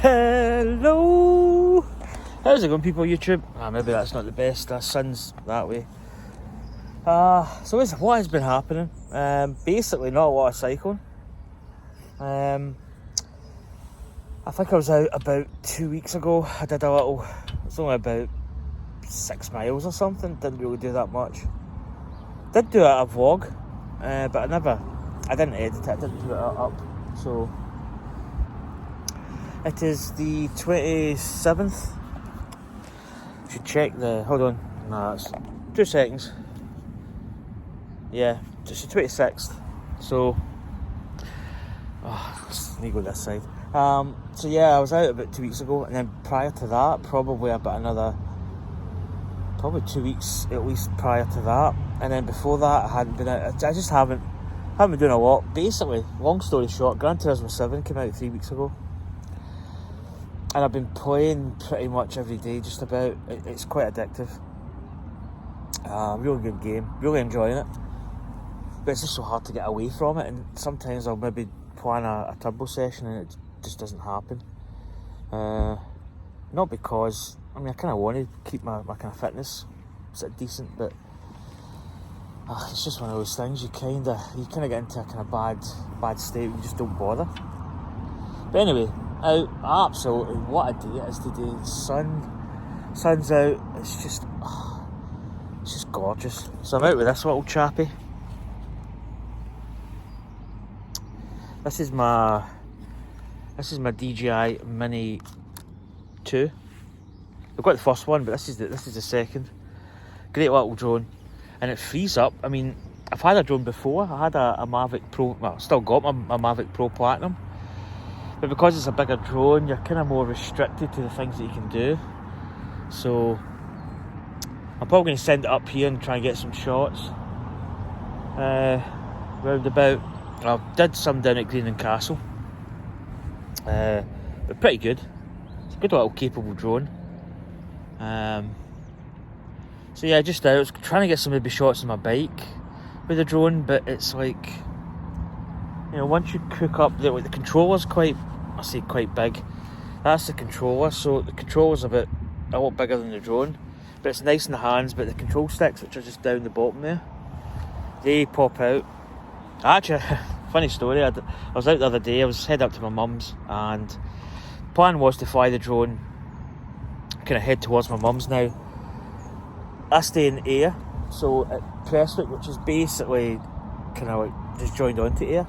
Hello! How's it going, people of YouTube? Maybe that's not the best. Our sun's that way. So what has been happening? Basically, not a lot of cycling. I think I was out about 2 weeks ago. I did a little, it was only about 6 miles or something. Didn't really do that much. Did do a vlog, but I didn't edit it. I didn't put it up. So it is the 27th. Should check hold on. Nah, it's 2 seconds. Yeah, it's the 26th. So, let me go this side. So yeah, I was out about 2 weeks ago, and then prior to that, probably 2 weeks at least prior to that, and then before that, I hadn't been out. I just haven't been doing a lot. Basically, long story short, Gran Turismo 7 came out 3 weeks ago, and I've been playing pretty much every day, just about. It's quite addictive. Really good game, really enjoying it, but it's just so hard to get away from it, and sometimes I'll maybe plan a turbo session and it just doesn't happen. Not because, I kind of want to keep my kind of fitness sort of decent, but it's just one of those things. You kind of get into a kind of bad state where you just don't bother. But anyway, absolutely, what a day it is today. The sun's out. It's just gorgeous. So I'm out with this little chappie. This is my DJI Mini 2. I've got the first one, but this is the second. Great little drone, and it frees up. I've had a drone before. I had a Mavic Pro. Well, I still got my Mavic Pro Platinum, but because it's a bigger drone, you're kind of more restricted to the things that you can do. So I'm probably going to send it up here and try and get some shots. Round about. I did some down at Greenland Castle, but pretty good. It's a good little capable drone. So yeah, just I was trying to get some maybe shots on my bike with the drone, but it's like, once you cook up the controller's quite big. That's the controller, so the controller's a lot bigger than the drone, but it's nice in the hands. But the control sticks, which are just down the bottom there, they pop out. Actually, funny story, I was out the other day. I was heading up to my mum's, and the plan was to fly the drone, kind of head towards my mum's now. I stay in Ayr, so at Prestwick, which is basically kind of like just joined onto Ayr,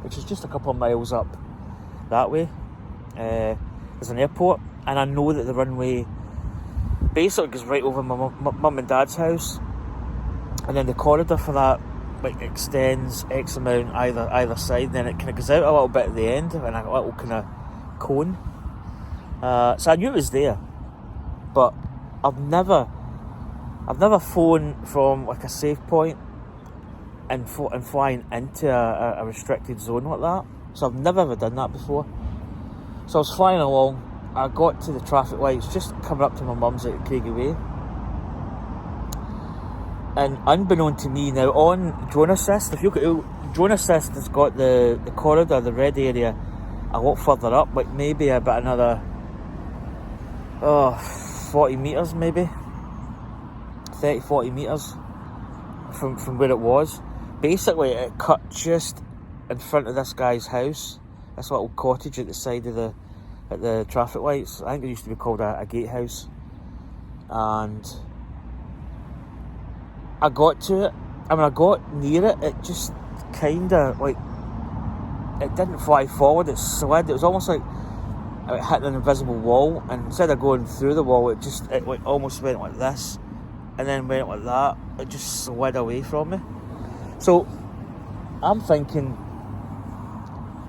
which is just a couple of miles up that way. There's an airport, and I know that the runway basically goes right over my mum and dad's house, and then the corridor for that extends X amount either side, and then it kind of goes out a little bit at the end and a little kind of cone. So I knew it was there, but I've never flown from like a safe point and flying into a restricted zone like that. So I've never ever done that before. So I was flying along. I got to the traffic lights, just coming up to my mum's at Craigie Way. And unbeknown to me now, on Drone Assist, if you look at Drone Assist, has got the corridor, the red area, a lot further up, like maybe about another 40 metres maybe, 30-40 metres from where it was. Basically, it cut just in front of this guy's house, this little cottage at the side of the traffic lights. I think it used to be called a gatehouse. And I got to it. I got near it. It just kind of like, it didn't fly forward. It slid. It was almost like it hit an invisible wall, and instead of going through the wall, it almost went like this, and then went like that. It just slid away from me. So I'm thinking,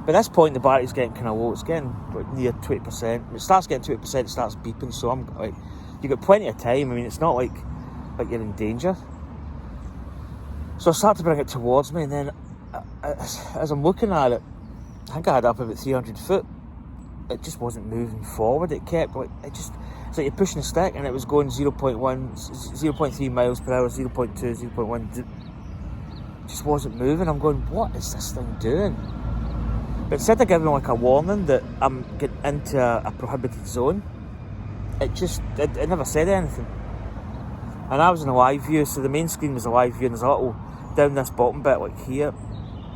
by this point the battery's getting kind of low. It's getting near 20%. When it starts getting 20%, it starts beeping. So I'm like, you got plenty of time. It's not like you're in danger. So I start to bring it towards me, and then as I'm looking at it, I think I had up about 300 foot. It just wasn't moving forward. It kept it's like you're pushing a stick, and it was going 0.1, 0.3 miles per hour, 0.2, 0.1. Just wasn't moving. I'm going, what is this thing doing? But instead of giving me like a warning that I'm getting into a prohibited zone, it never said anything. And I was in a live view, so the main screen was a live view, and there's a little, down this bottom bit, like here,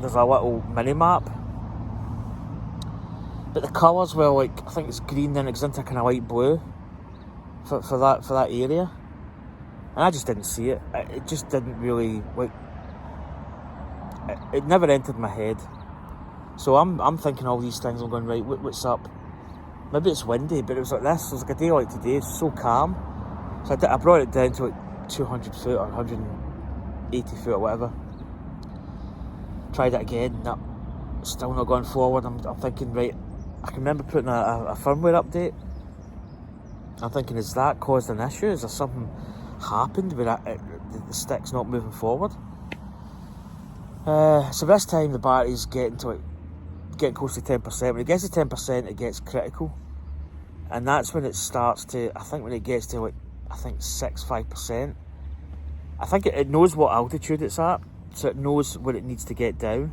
there's a little mini map. But the colours were like, I think it's green, then it goes into kind of light blue for that area. And I just didn't see it. It just didn't really, like, it never entered my head. So I'm thinking all these things, I'm going, right, what's up? Maybe it's windy, but it was like this. It was like a day like today, it's so calm. So I brought it down to like 200 foot or 180 foot or whatever. Tried it again, no, still not going forward. I'm thinking, right, I can remember putting a firmware update. I'm thinking, has that caused an issue? Is there something happened where the stick's not moving forward? So this time the battery's getting close to 10%. When it gets to 10%, it gets critical. And that's when it starts to, I think when it gets to like, I think 5%. I think it knows what altitude it's at, so it knows where it needs to get down.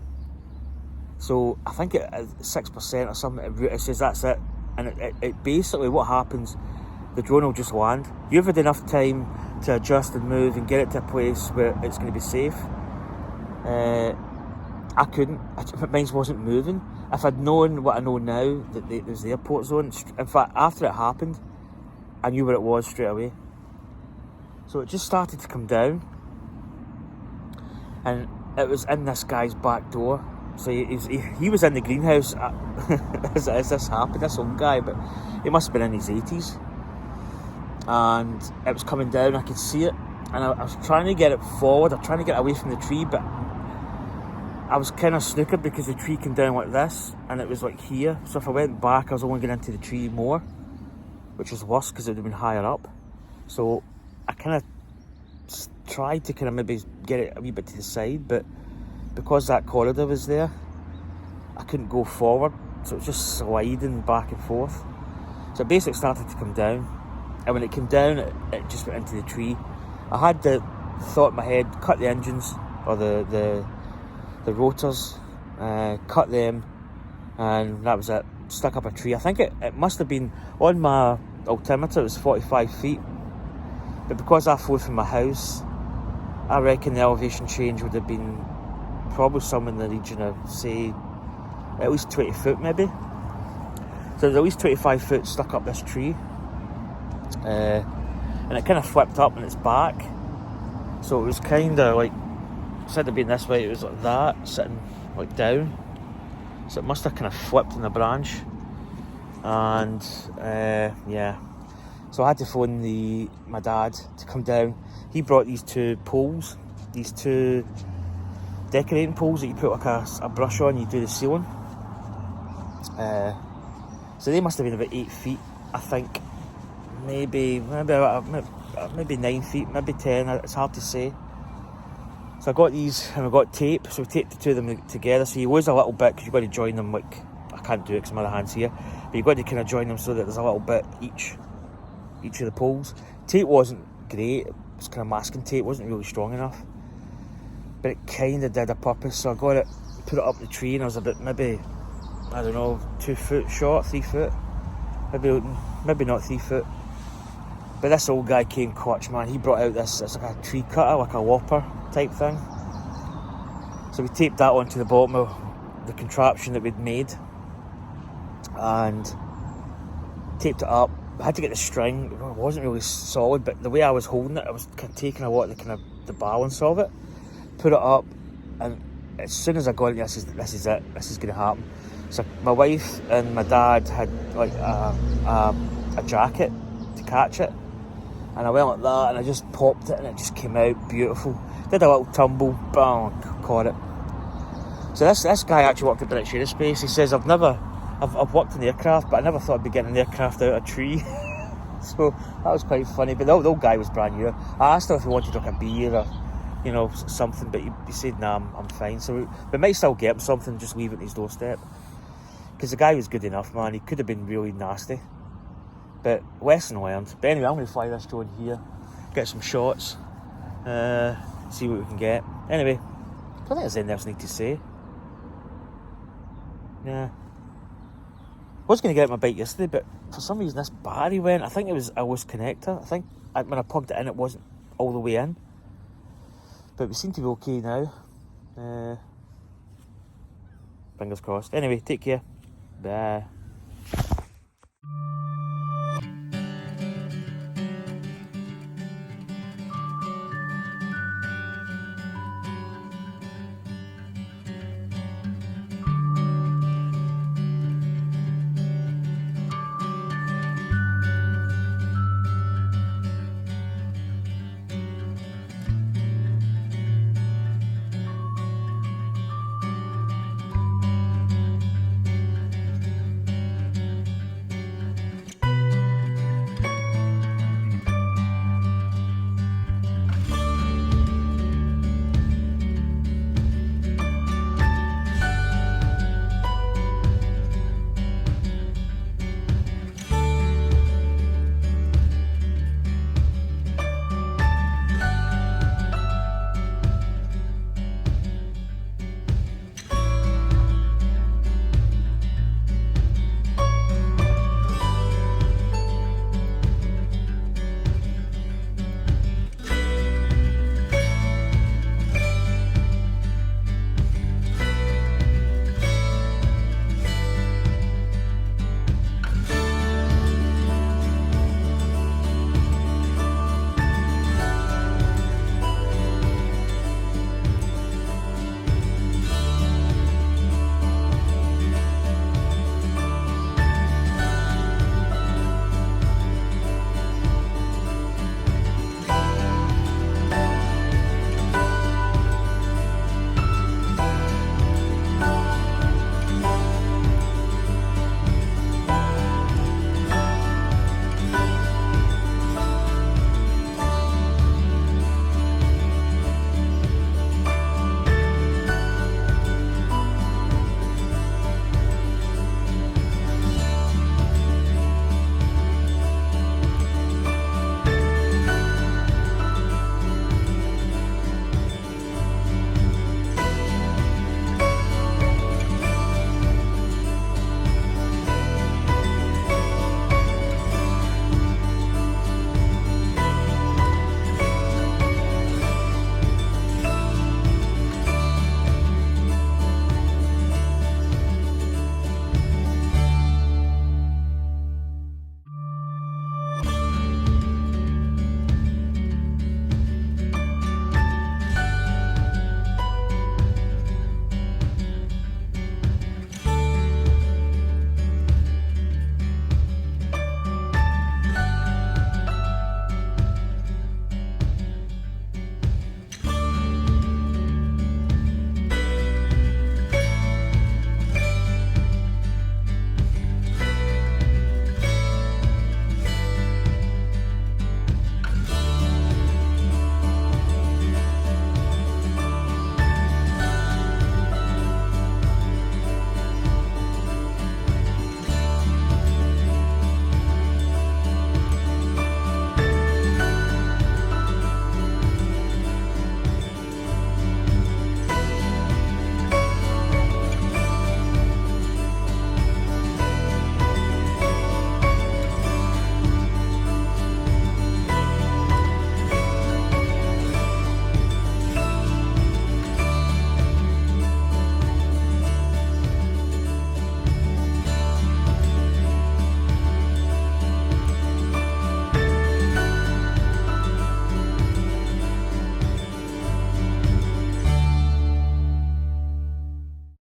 So I think at 6% or something, it says that's it. And it basically, what happens, the drone will just land. You've had enough time to adjust and move and get it to a place where it's going to be safe. I couldn't. Mine wasn't moving. If I'd known what I know now, that there was the airport zone, in fact, after it happened, I knew where it was straight away. So it just started to come down, and it was in this guy's back door. So he was in the greenhouse as this happened, this old guy, but he must have been in his 80s. And it was coming down, I could see it, and I was trying to get it forward, I was trying to get away from the tree, but I was kind of snookered because the tree came down like this, and it was like here. So if I went back, I was only getting into the tree more, which was worse because it would have been higher up. So I kind of tried to kind of maybe get it a wee bit to the side, but because that corridor was there, I couldn't go forward, so it was just sliding back and forth. So it basically started to come down, and when it came down, it just went into the tree. I had the thought in my head, cut the engines, or the rotors, cut them, and that was it. Stuck up a tree. I think it must have been, on my altimeter, it was 45 feet, but because I flew from my house, I reckon the elevation change would have been probably somewhere in the region of, say, at least 20 foot maybe. So there's at least 25 foot stuck up this tree, and it kind of flipped up on its back. So it was kind of like, instead of being this way, it was like that, sitting like down. So it must have kind of flipped in the branch, and yeah. So I had to phone my dad to come down. He brought these two poles, these two decorating poles that you put like a brush on, you do the ceiling. So they must have been about 8 feet, I think. Maybe 9 feet, maybe 10, it's hard to say. So I got these, and I got tape, so we taped the two of them together. So you lose a little bit because you've got to join them, like, I can't do it because my other hand's here, but you've got to kind of join them so that there's a little bit each of the poles. Tape wasn't great, it was kind of masking tape, wasn't really strong enough, but it kind of did a purpose. So I got it, put it up the tree, and I was about maybe, I don't know, 2 foot short, 3 foot, maybe not 3 foot. But this old guy came clutch, man. He brought out this, it's like a tree cutter, like a lopper type thing. So we taped that onto the bottom of the contraption that we'd made, and taped it up. I had to get the string, it wasn't really solid, but the way I was holding it, I was kind of taking a lot of the balance of it. Put it up, and as soon as I got it, this is it, this is going to happen. So my wife and my dad had like a jacket to catch it, and I went like that, and I just popped it, and it just came out beautiful. Did a little tumble, bang, caught it. So this guy actually worked at British Aerospace. He says, I've worked in the aircraft, but I never thought I'd be getting an aircraft out of a tree. So that was quite funny. But the old guy was brand new. I asked him if he wanted like a beer or, you know, something, but he said, nah, I'm fine. So we might still get him something, just leave it at his doorstep. Because the guy was good enough, man. He could have been really nasty, but lesson learned. But anyway, I'm going to fly this drone here, get some shots, see what we can get. Anyway, I think there's anything else I need to say. Yeah. I was going to get out my bike yesterday, but for some reason this battery went. I think it was a loose connector. I think when I plugged it in, it wasn't all the way in. But we seem to be okay now. Fingers crossed. Anyway, take care. Bye.